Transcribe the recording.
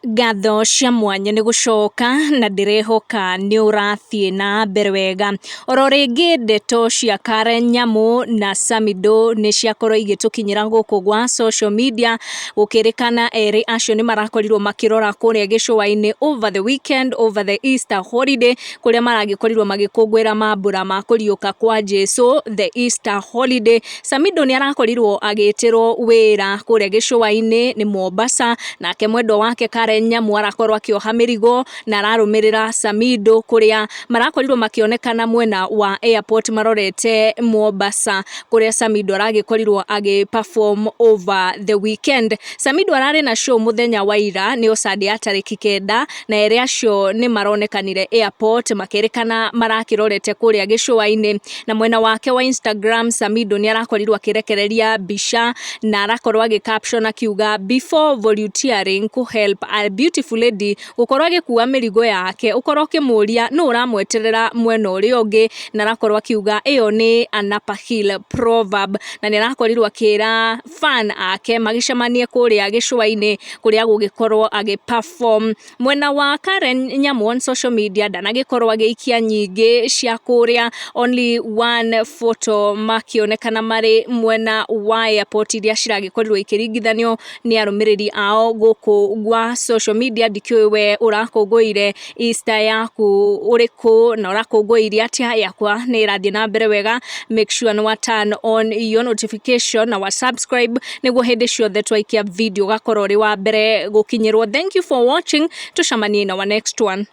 Ngatho cia mwanya nĩ gũcoka na ndĩrehoka nĩ ũrathiĩ na mbere wega. Oro rĩngĩ ndeto cia Karen Nyamu na Samido nĩ ciakorwo igĩtũkinyĩra gũkũ gwa social media, gũkĩrĩkana erĩ acio nĩ marakorirwo makĩrora kũrĩa gĩcũa-inĩ over the weekend, over the Easter holiday, kũrĩa maragĩkorirwo magĩkũngũĩra mambura ma kũriũka kwa Jesu, the Easter holiday. Samido nĩ arakorirwo agĩtĩrwo wĩra kũrĩa gĩcũa-inĩ nĩ Mombasa, nake mwendwa wake Karen Nyamu arakorwo akĩoha mĩrigo na ararũmĩrĩra Samido kũrĩa marakorirwo makĩonekana mwena wa airport marorete Mombasa, kũrĩa Samido aragĩkorirwo perform over the weekend. Samido ararĩ na show mũthenya wa ira, nĩ Sunday ya tarĩki 9, na erĩ acio nĩ maronekanire airport makĩrĩkana marakĩrorete kũrĩa gĩcũa-inĩ. Na mwena wake wa Instagram, Samido nĩ arakorirwo akĩrekereria mbica na arakorwo caption akiuga before volunteering to help a beautiful lady gukorwo agĩkua mĩrigo yake, ukorwo ũkĩmũria nũ ũramweterera mwena ũrĩa ũngĩ, na arakorwo akiuga ĩyo nĩ an upper hill proverb, na nĩ arakorirwo akĩra fan ake magĩcemanie kũrĩa gĩcũa-inĩ kũrĩa gũgĩkorwo perform. Mwena wa Karen Nyamu on social media ndanagĩkorwo agĩikia nyingĩ cia kũrĩa, only one photo makĩonekana marĩ mwena wa airport iria ciragĩkorirwo ikĩringithanio nĩ arũmĩrĩri ao gũkũ gwa social media. Ndikĩũĩ we ũrakũngũire Easter yaku ũrĩkũ na ũrakũngũirie atĩa? Yakwa nĩ ĩrathiĩ na mbere wega. Make sure nĩ wa turn on your notification na wa subscribe nĩguo hĩndĩ ciothe twaikia video gakorwo ũrĩ wa mbere gũkinyĩrwo. Thank you for watching. Tucemanie in our next one.